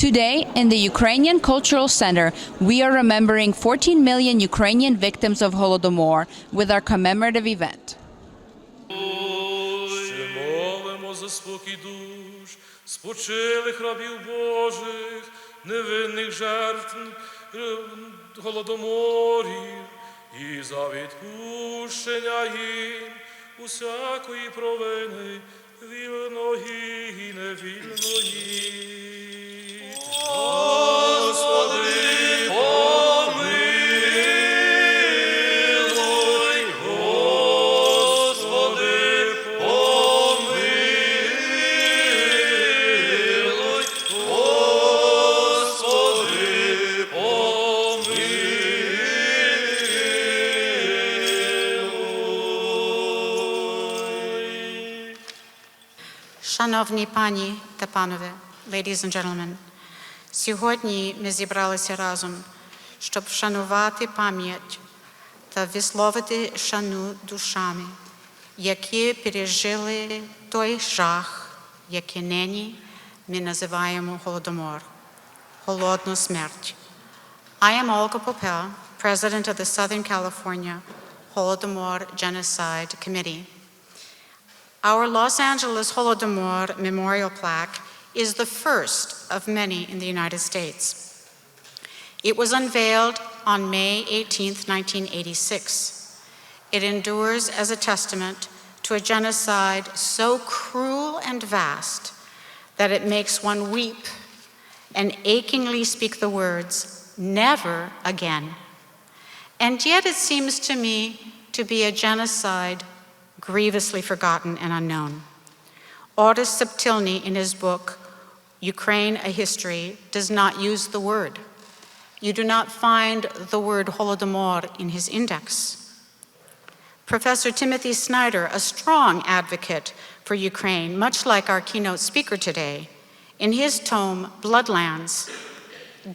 Today, in the Ukrainian Cultural Center, we are remembering 14 million Ukrainian victims of Holodomor with our commemorative event. Ще молимо за спокій душ, спочилих рабів Божих, невинних жертв Голодоморів, і за відпущення їм усякої провини, вільної і невільної. Господи, помилуй, Господи, помилуй, Господи, помилуй. Шановні пані та панове, ladies and gentlemen, сьогодні ми зібралися разом, щоб вшанувати пам'ять та висловити шану душами, які пережили той жах, який нині ми називаємо Голодомор, голодну смерть. I am Olga Popel, President of the Southern California Holodomor Genocide Committee. Our Los Angeles Holodomor Memorial Plaque is the first of many in the United States. It was unveiled on May 18, 1986. It endures as a testament to a genocide so cruel and vast that it makes one weep and achingly speak the words, "Never again." And yet it seems to me to be a genocide grievously forgotten and unknown. Oris Subtilny, in his book, Ukraine, A History, does not use the word. You do not find the word Holodomor in his index. Professor Timothy Snyder, a strong advocate for Ukraine, much like our keynote speaker today, in his tome, Bloodlands,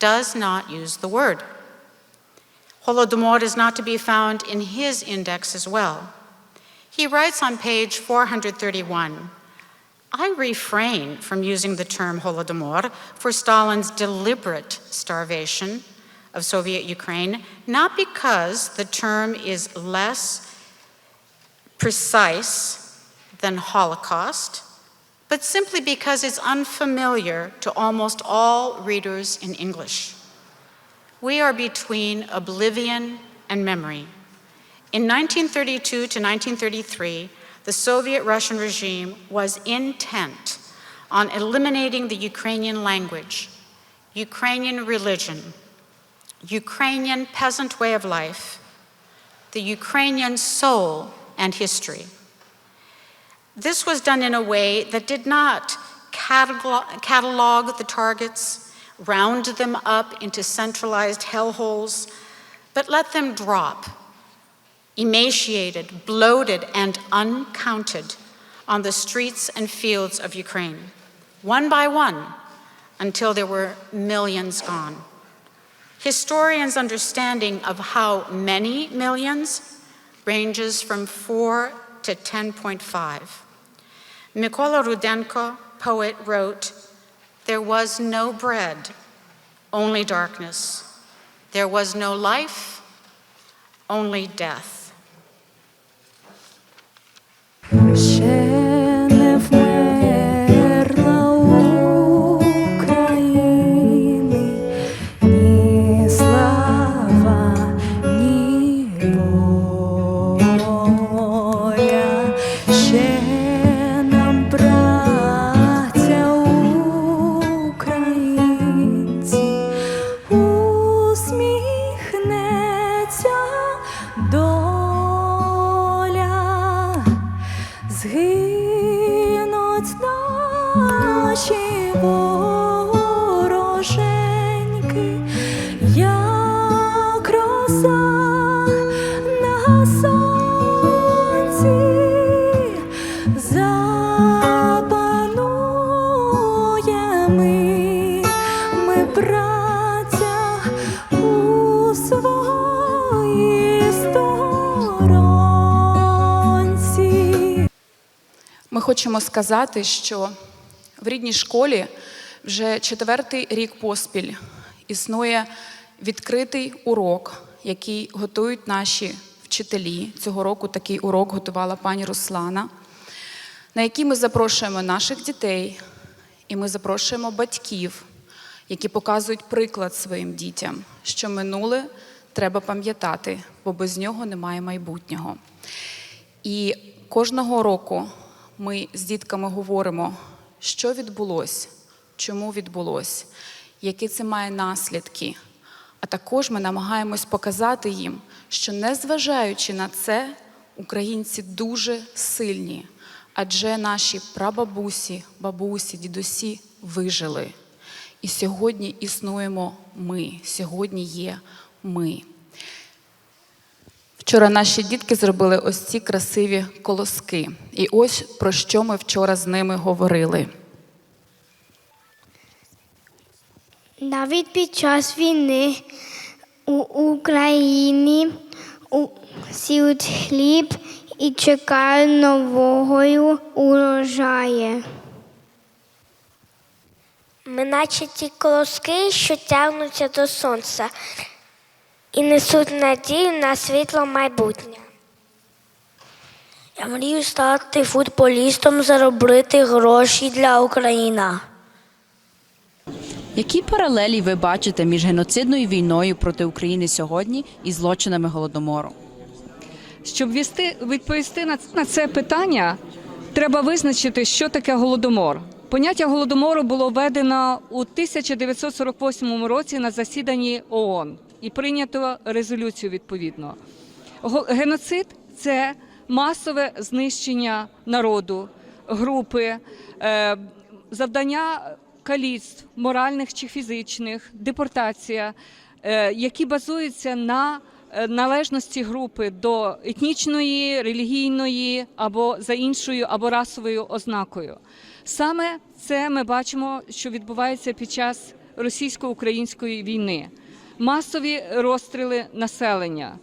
does not use the word. Holodomor is not to be found in his index as well. He writes on page 431, I refrain from using the term Holodomor for Stalin's deliberate starvation of Soviet Ukraine, not because the term is less precise than Holocaust, but simply because it's unfamiliar to almost all readers in English. We are between oblivion and memory. In 1932 to 1933, the Soviet-Russian regime was intent on eliminating the Ukrainian language, Ukrainian religion, Ukrainian peasant way of life, the Ukrainian soul and history. This was done in a way that did not catalog the targets, round them up into centralized hellholes, but let them drop, emaciated, bloated, and uncounted on the streets and fields of Ukraine, one by one, until there were millions gone. Historians' understanding of how many millions ranges from 4 to 10.5. Mykola Rudenko, poet, wrote, "There was no bread, only darkness. There was no life, only death." Ще не вмерла України ні слава, ні воля. Ще нам, браття українці, усміхнеться доля. Згинуть наші вороженьки, як роса на сонці, запануємо ми, браття, у своїй сторонці. Ми хочемо сказати, що в рідній школі Вже четвертий рік поспіль існує відкритий урок, який готують наші вчителі. Цього року такий урок готувала пані Руслана, на який ми запрошуємо наших дітей і ми запрошуємо батьків, які показують приклад своїм дітям, що минуле треба пам'ятати, бо без нього немає майбутнього. І кожного року ми з дітками говоримо, що відбулося, чому відбулося, які це має наслідки. А також ми намагаємось показати їм, що незважаючи на це, українці дуже сильні, адже наші прабабусі, бабусі, дідусі вижили. І сьогодні існуємо ми, сьогодні є ми. Вчора наші дітки зробили ось ці красиві колоски. І ось про що ми вчора з ними говорили. Навіть під час війни у Україні сіють хліб і чекають нового урожаю. Ми наче ті колоски, що тягнуться до сонця і несуть надію на світло майбутнє. Я мрію стати футболістом, заробити гроші для України. Які паралелі ви бачите між геноцидною війною проти України сьогодні і злочинами Голодомору? Щоб відповісти на це питання, треба визначити, що таке Голодомор. Поняття Голодомору було введено у 1948 році на засіданні ООН і прийнято резолюцію відповідно. Геноцид – це масове знищення народу, групи, завдання каліцтв, моральних чи фізичних, депортація, які базуються на належності групи до етнічної, релігійної або за іншою або расовою ознакою. Саме це ми бачимо, що відбувається під час російсько-української війни. Масові розстріли населення,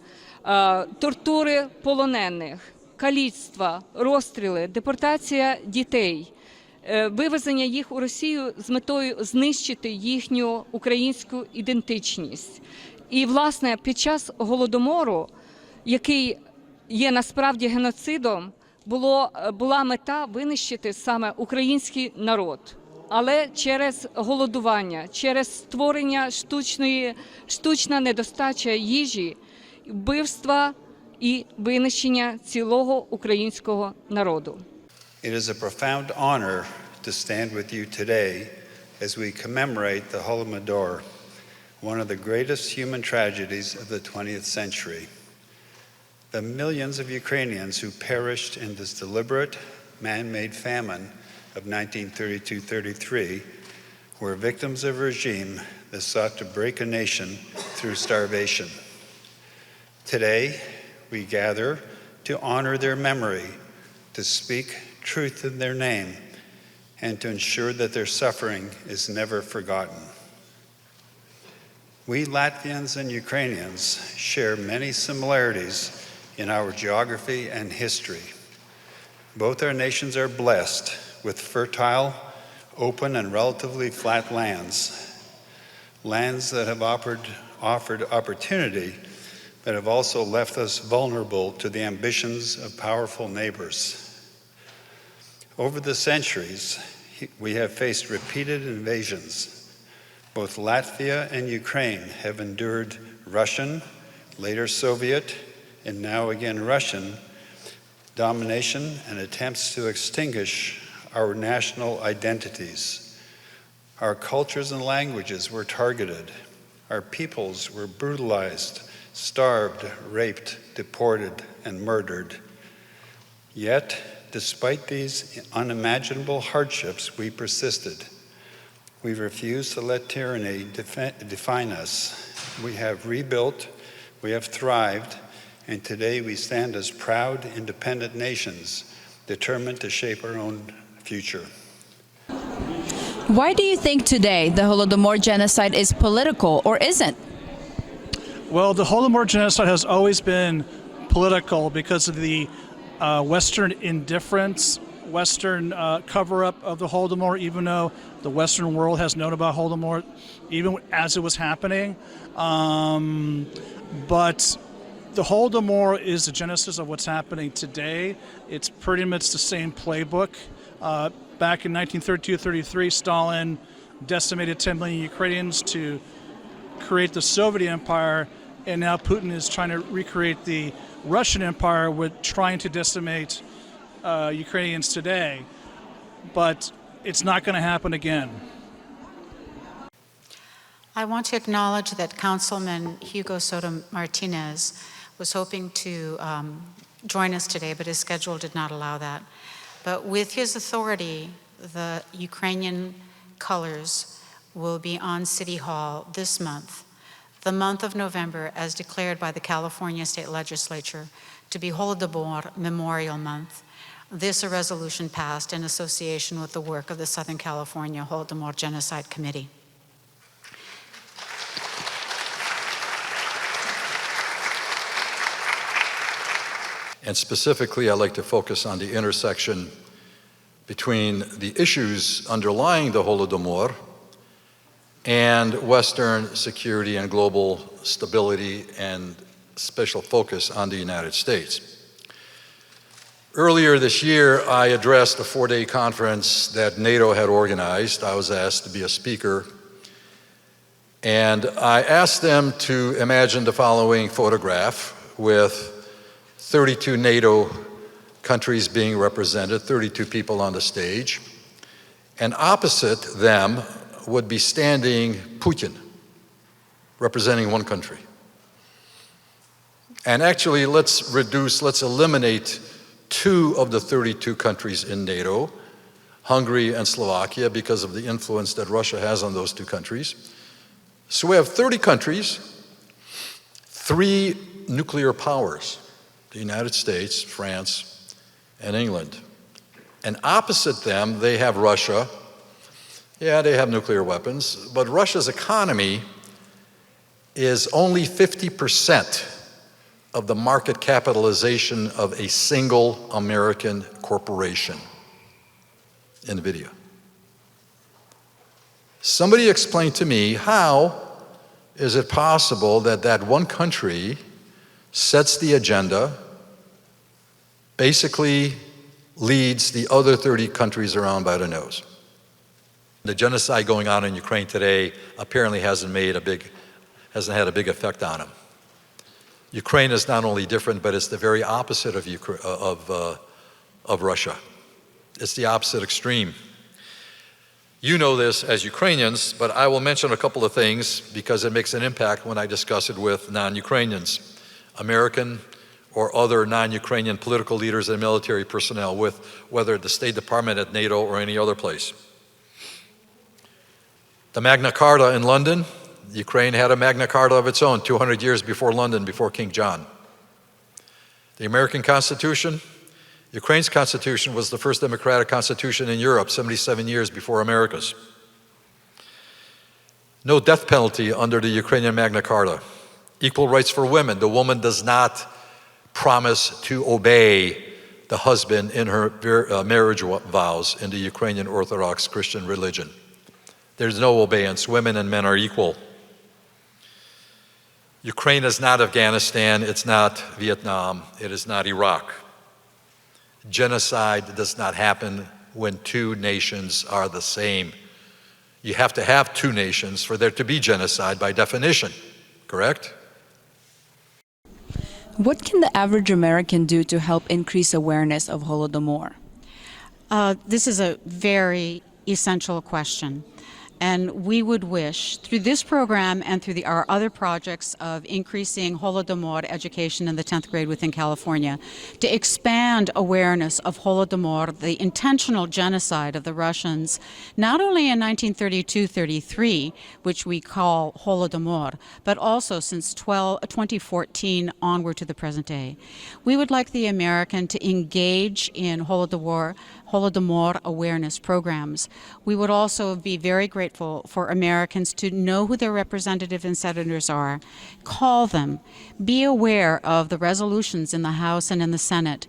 тортури полонених, каліцтва, розстріли, депортація дітей, вивезення їх у Росію з метою знищити їхню українську ідентичність. І, власне, під час Голодомору, який є насправді геноцидом, була мета винищити саме український народ. Але через голодування, через створення штучна недостача їжі, вбивства і винищення цілого українського народу. It is a profound honor to stand with you today as we commemorate the Holodomor, one of the greatest human tragedies of the 20th century. The millions of Ukrainians who perished in this deliberate, man-made famine of 1932-33 were victims of a regime that sought to break a nation through starvation. Today, we gather to honor their memory, to speak truth in their name, and to ensure that their suffering is never forgotten. We Latvians and Ukrainians share many similarities in our geography and history. Both our nations are blessed with fertile, open, and relatively flat lands that have offered opportunity, but have also left us vulnerable to the ambitions of powerful neighbors. Over the centuries, we have faced repeated invasions. Both Latvia and Ukraine have endured Russian, later Soviet, and now again Russian domination and attempts to extinguish our national identities. Our cultures and languages were targeted. Our peoples were brutalized, starved, raped, deported, and murdered. Yet, despite these unimaginable hardships, we persisted. We refused to let tyranny define us. We have rebuilt, we have thrived, and today we stand as proud, independent nations, determined to shape our own future. Why do you think today the Holodomor Genocide is political or isn't? Well, the Holodomor Genocide has always been political because of the Western indifference Western cover-up of the Holodomor, even though the Western world has known about Holodomor even as it was happening. But the Holodomor is the genesis of what's happening today. It's pretty much the same playbook. Back in 1932-33, Stalin decimated 10 million Ukrainians to create the Soviet Empire, and now Putin is trying to recreate the Russian Empire with trying to decimate Ukrainians today. But it's not going to happen again. I want to acknowledge that Councilman Hugo Soto Martinez was hoping to join us today, but his schedule did not allow that. But with his authority, the Ukrainian colors will be on City Hall this month, the month of November, as declared by the California State Legislature to be Holodomor Memorial Month. This a resolution passed in association with the work of the Southern California Holodomor Genocide Committee. And specifically, I'd like to focus on the intersection between the issues underlying the Holodomor and Western security and global stability, and special focus on the United States. Earlier this year, I addressed a 4-day conference that NATO had organized. I was asked to be a speaker, and I asked them to imagine the following photograph with 32 NATO countries being represented, 32 people on the stage, and opposite them would be standing Putin, representing one country. And actually, let's eliminate 2 of the 32 countries in NATO, Hungary and Slovakia, because of the influence that Russia has on those 2 countries. So we have 30 countries, 3 nuclear powers, the United States, France, and England. And opposite them, they have Russia. Yeah, they have nuclear weapons, but Russia's economy is only 50% of the market capitalization of a single American corporation, NVIDIA. Somebody explain to me, how is it possible that that one country sets the agenda, basically leads the other 30 countries around by the nose? The genocide going on in Ukraine today apparently hasn't had a big effect on them. Ukraine is not only different, but it's the very opposite of Russia. It's the opposite extreme. You know this as Ukrainians, but I will mention a couple of things because it makes an impact when I discuss it with non-Ukrainians, American or other non-Ukrainian political leaders and military personnel, with whether the State Department at NATO or any other place. The Magna Carta in London, Ukraine had a Magna Carta of its own 200 years before London, before King John. The American Constitution, Ukraine's Constitution was the first democratic constitution in Europe, 77 years before America's. No death penalty under the Ukrainian Magna Carta. Equal rights for women. The woman does not promise to obey the husband in her marriage vows in the Ukrainian Orthodox Christian religion. There's no obedience. Women and men are equal. Ukraine is not Afghanistan, it's not Vietnam, it is not Iraq. Genocide does not happen when 2 nations are the same. You have to have 2 nations for there to be genocide by definition, correct? What can the average American do to help increase awareness of Holodomor? This is a very essential question. And we would wish, through this program and through our other projects of increasing Holodomor education in the 10th grade within California, to expand awareness of Holodomor, the intentional genocide of the Russians, not only in 1932-33, which we call Holodomor, but also since 2014 onward to the present day. We would like the American to engage in Holodomor awareness programs. We would also be very grateful for Americans to know who their representatives and senators are. Call them. Be aware of the resolutions in the House and in the Senate.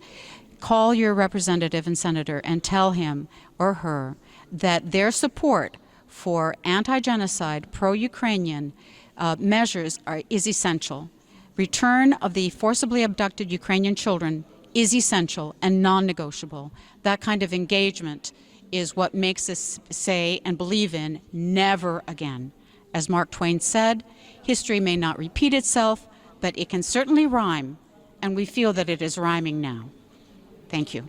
call your representative and senator and tell him or her that their support for anti-genocide, pro-Ukrainian measures is essential. Return of the forcibly abducted Ukrainian children is essential and non-negotiable. That kind of engagement is what makes us say and believe in never again. As Mark Twain said, history may not repeat itself, but it can certainly rhyme, and we feel that it is rhyming now. Thank you.